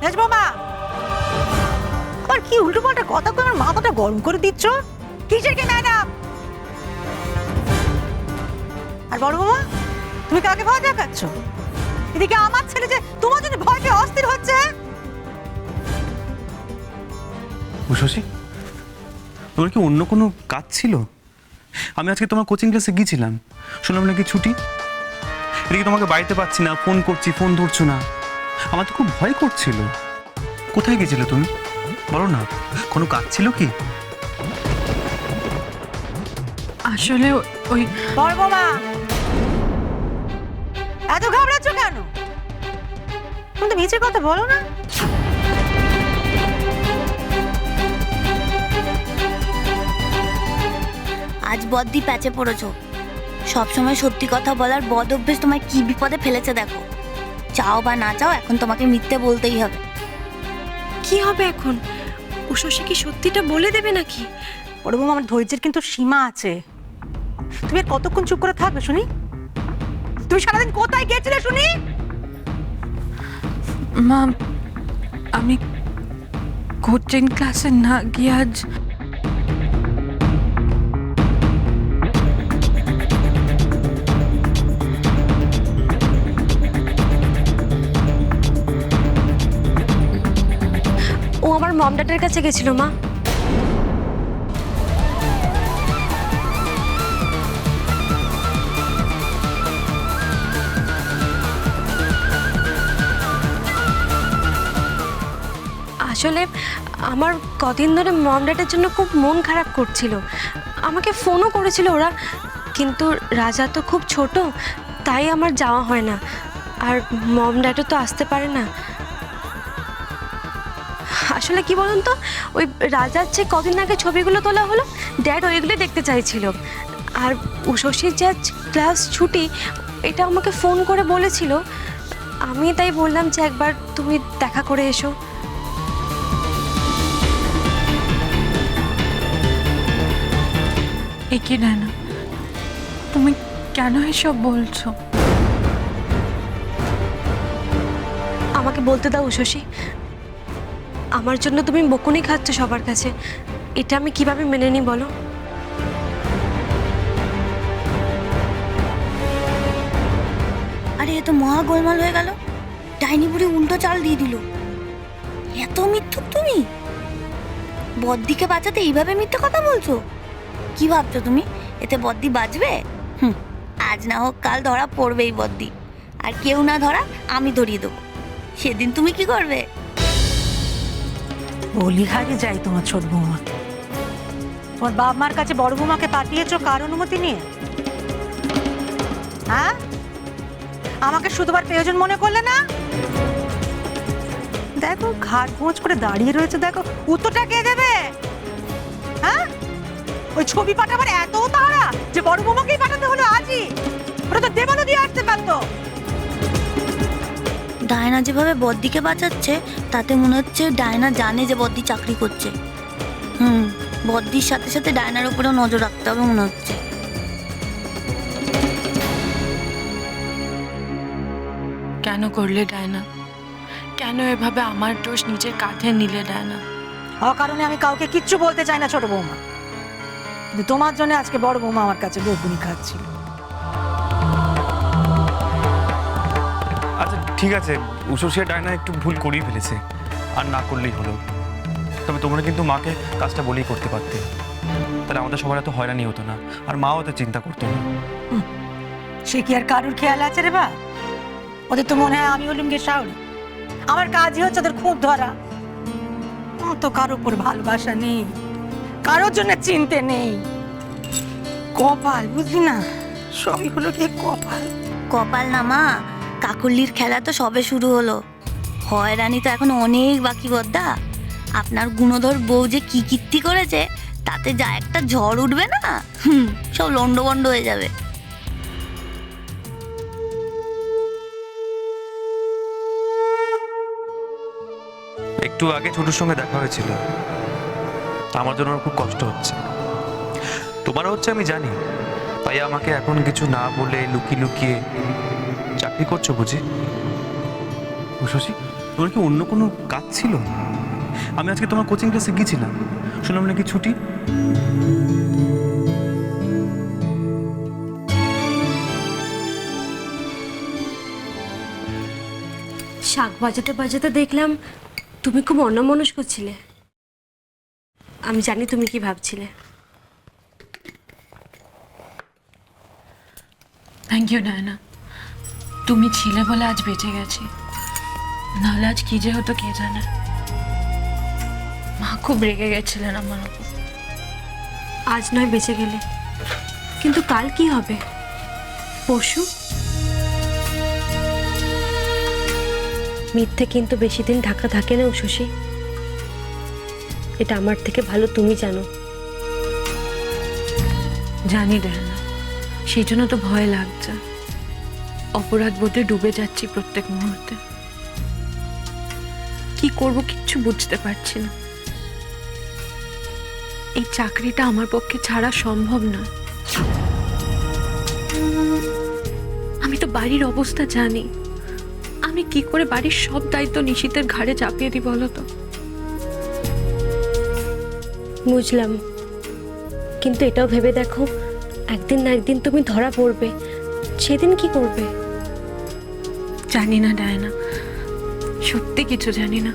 মেজ বৌমা, আবার কি উল্টো পাল্টা কথা কয়ে আমার মাথাটা গরম করে দিচ্ছ? কিসের কি ম্যাডাম? আর বড় বৌমা, তুমি কাকে ভয় দেখাচ্ছ? এদিকে আমার ছেলে যে তোমার জন্য ভয় পেয়ে অস্থির হচ্ছে। শশী, তোমার কি অন্য কোনো কাজ ছিল? আমি আজকে তোমার কোচিং ক্লাসে গিয়েছিলাম, শুনলাম নাকি ছুটি। এদিকে তোমাকে বাড়িতে পাচ্ছি না, ফোন করছি, ফোন ধরছো না। আমার তো খুব ভয় করছিল। কোথায় গেছিলে তুমি? বলো না, কোনো কাজ ছিল কি? আসলে ওই বড় বৌমা, এত ঘাবড়াচ্ছ কেন? তুমি তো মিছের কথা বলো না। আজ বদ্দি প্যাচে পড়েছো। সবসময় সত্যি কথা বলার বদ অভ্যেস তোমায় কি বিপদে ফেলেছে দেখো। চাও বা না চাও এখন তোমাকে মিথ্যে বলতেই হবে। কি হবে এখন? ও শশী কি সত্যিটা বলে দেবে নাকি? বড় বৌমা, আমার ধৈর্যের কিন্তু সীমা আছে। তুমি আর কতক্ষণ চুপ করে থাকবে শুনি? তুমি সারাদিন কোথায় গেছিলে শুনি? মা, আমি কোচিং ক্লাসে না গিয়ে আজ ও আমার মম ড্যাডের কাছে গেছিল মা। আসলে আমার কদিন ধরে মম ড্যাডের জন্য খুব মন খারাপ করছিল। আমাকে ফোনও করেছিল ওরা, কিন্তু রাজা তো খুব ছোট, তাই আমার যাওয়া হয় না। আর মম ড্যাডও তো আসতে পারে না। আসলে কি বলুন তো, ওই রাজার যে কদিন আগে ছবিগুলো তোলা হলো, ড্যাড ওইগুলো দেখতে চাইছিল। আর উষসীর যে ক্লাস ছুটি, এটা আমাকে ফোন করে বলেছিল। আমি তাই বললাম যে একবার তুমি দেখা করে এসো। একে না, তুমি কেন এসব বলছো? আমাকে বলতে দাও উষসী, আমার জন্য তুমি বকুনি খাচ্ছ সবার কাছে, এটা আমি কিভাবে মেনে নিই বলো? আরে এ তো মহা গোলমাল হয়ে গেল। ডাইনি বুড়ি উল্টো চাল দিয়ে দিল। এত মিথ্যুক তুমি? বদ্দিকে বাঁচাতে এইভাবে মিথ্যে কথা বলছো? কি ভাবছো তুমি এতে বদ্দি বাঁচবে? আজ না হোক কাল ধরা পড়বেই বদ্দি। আর কেউ না ধরা আমি ধরিয়ে দেবো। সেদিন তুমি কি করবে? বলি হারিয়ে যাই তোমার ছোট বৌমা। তোমার বাপ মার কাছে বড় বৌমাকে পাঠিয়েছো কার অনুমতি নিয়ে? হ্যাঁ, আমাকে শুধুবার প্রয়োজন মনে করলে না? দেখো ঘাট ঘোঁচ করে দাঁড়িয়ে রয়েছে, দেখো উত্তরটা কে দেবে? হ্যাঁ, ওই ছবি পাঠাবার এত তাড়া যে বড় বৌমাকেই পাঠাতে হলো আজই। ওটা তো দেবানো দিয়ে আসতে পারতো। ডায়না যেভাবে বদ্দিকে বাঁচাচ্ছে তাতে মনে হচ্ছে ডায়না জানে যে বদ্দি চাকরি করছে। বদ্দির সাথে সাথে ডায়নার উপরেও নজর রাখতে হবে মনে হচ্ছে। কেন করলে ডায়না? কেন এভাবে আমার দোষ নিজের কাঁধে নিলে ডায়না? অকারণে আমি কাউকে কিচ্ছু বলতে চাই না ছোট বৌমা, কিন্তু তোমার জন্য আজকে বড় বৌমা আমার কাছে বকুনি খাচ্ছিল। আচ্ছা ঠিক আছে, উষসী আর ডায়না একটু ভুল করেই ফেলেছে, আর না করলেই হলো। তবে তোমরা কিন্তু মাকে কাজটা বলেই করতে পারতে, তাহলে আমাদের সবার এত হয়রানি হতো না, আর মাও অত চিন্তা করতো না। সে কি আর কারুর খেয়াল আছে রে বা? ওদের তো মনে হয় আমি হলুম গে শাওরি, আমার কাজই হচ্ছে ওদের খুব ধরা। আমার তো কারোর উপর ভালোবাসা নেই, কারোর জন্য চিনতে নেই। কপাল বুঝলি না, সবই হলো কি কপাল। কপাল না মা, কাকল্লির খেলা তো সবে শুরু হলো। হয়রানি তো এখন অনেক বাকি বদ্দা। আপনার গুণধর বউ যে কি কীর্তি করেছে তাতে যা একটা ঝড় উঠবে না, সব লন্ডভন্ড হয়ে যাবে। একটু আগে ছোটুর সঙ্গে দেখা হয়েছিল, আমার জন্য ওর খুব কষ্ট হচ্ছে, তোমারও হচ্ছে আমি জানি। তাই আমাকে এখন কিছু না বলে লুকিয়ে লুকিয়ে চাকরি করছো বুঝি? উষসী, তোমার কি অন্য কোনো কাজ ছিল? আমি আজকে তোমার কোচিং ক্লাসে গিয়েছিলাম, শুনলাম নাকি ছুটি। শাক বাজাতে বাজাতে দেখলাম তুমি খুব অন্যমনস্ক ছিলে। আমি জানি তুমি কি ভাবছিলে। থ্যাংক ইউ ডায়না, তুমি ছিলে বলে আজ বেঁচে গেছি, নাহলে আজ কি যে হতো কে জানে। মা খুব রেগে গেছিলেন আমার উপর। আজ নয় বেঁচে গেলে, কিন্তু কাল কি হবে? পরশু? মিথ্যে কিন্তু বেশি দিন ঢাকা থাকে না শশী, এটা আমার থেকে ভালো তুমি জানো। জানি ডায়না, সেই জন্য তো ভয় লাগছে। অপরাধ বোধে ডুবে যাচ্ছি প্রত্যেক মুহূর্তে। কি করব কিচ্ছু বুঝতে পারছি না। এই চাকরিটা আমার পক্ষে ছাড়া সম্ভব না। আমি তো বাড়ির অবস্থা জানি। আমি কি করে বাড়ির সব দায়িত্ব নিশিতের ঘাড়ে চাপিয়ে দিই বলো তো? বুঝলাম, কিন্তু এটাও ভেবে দেখো, একদিন না একদিন তুমি ধরা পড়বে, সেদিন কি করবে? জানি না ডায়না, সত্যি কিছু জানি না।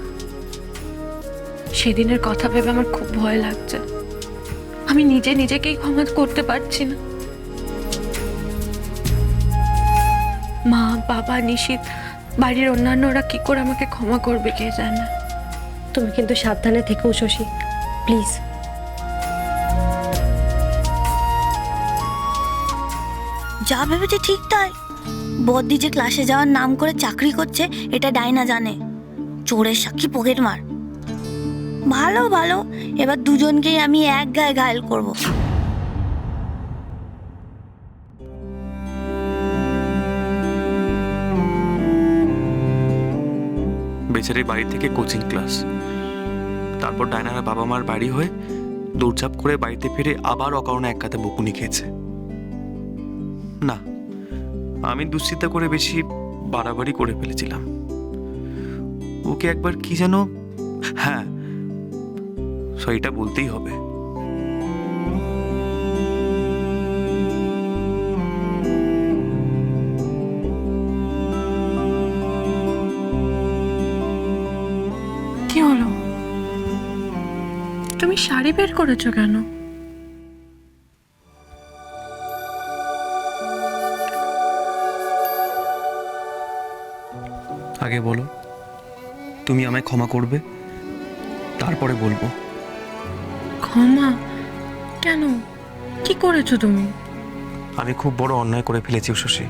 সেদিনের কথা ভেবে আমার খুব ভয় লাগছে। আমি নিজেকেই ক্ষমা করতে পারছি না। মা, বাবা, নিশিত, বাড়ির অন্যান্যরা কি করে আমাকে ক্ষমা করবে কে জানে। তুমি কিন্তু সাবধানে থেকো শশী, প্লিজ। যা ভেবেছে ঠিক তাই। বদ্দি যে ক্লাসে যাওয়ার নাম করে চাকরি করছে এটা ডাইনা জানে। চোরের সাক্ষী পকেট মার। ভালো ভালো, এবার দুজনকেই আমি এক গায়ে ঘায়েল করব। বেচারি বাড়ি থেকে কোচিং ক্লাস, তারপর ডায়নার বাবা মার বাড়ি হয়ে দৌড়ঝাঁপ করে বাড়িতে ফিরে আবার অকারণে এক কাতে বকুনি খেয়েছে। না, আমি দুশ্চিন্তা করে বেশি বাড়াবাড়ি করে ফেলেছিলাম। ওকে একবার কি যেন, হ্যাঁ সরিটা বলতেই হবে। কি হলো? তুমি শাড়ি বের করেছো কেন? আগে বলো, তুমি আমায় ক্ষমা করবে, তারপরে বলবো। ক্ষমা? কেন? কি করেছো তুমি? আমি খুব বড় অন্যায় করে ফেলেছি শশী।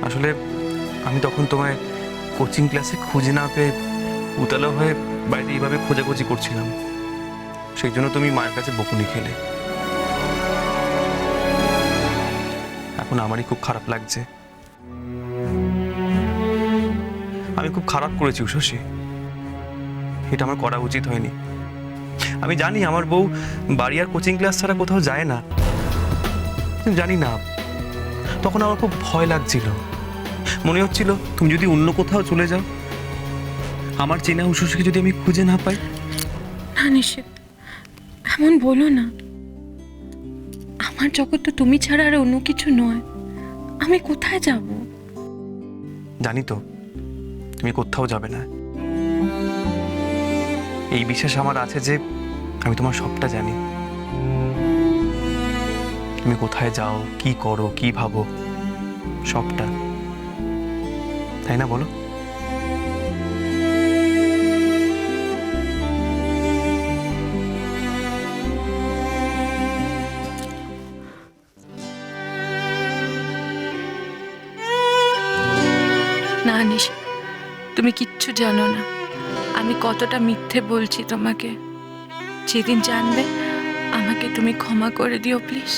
আসলে আমি তখন তোমায় কোচিং ক্লাসে খুঁজে না পেয়ে উতালো হয়ে বাড়িতে এইভাবে খোঁজাখুঁজি করছিলাম। সেই জন্য তুমি মায়ের কাছে বকুনি খেলে। এখন আমারই খুব খারাপ লাগছে। আমি খুব খারাপ করেছি শশী, এটা আমার করা উচিত হয়নি। আমি জানি আমার বউ বাড়ি আর কোচিং ক্লাস ছাড়া কোথাও যায় না, জানি না, তখন আমার খুব ভয় লাগছিল। মনে হচ্ছিল তুমি যদি অন্য কোথাও চলে যাও, আমার চেনা উষসীকে যদি আমি খুঁজে না পাই। না নিশিত, এমন বলো না। আমার জগৎ তো তুমি ছাড়া আর অন্য কিছু নয়। আমি কোথায় যাব? জানি তো তুমি কোথাও যাবে না, এই বিশ্বাস আমার আছে যে আমি তোমার সবটা জানি। তুমি কোথায় যাও, কি করো, কি ভাবো, সবটা, তাই না বলো? না নিশি, তুমি কিচ্ছু জানো না আমি কতটা মিথ্যে বলছি তোমাকে। যেদিন জানবে আমাকে তুমি ক্ষমা করে দিও প্লিজ।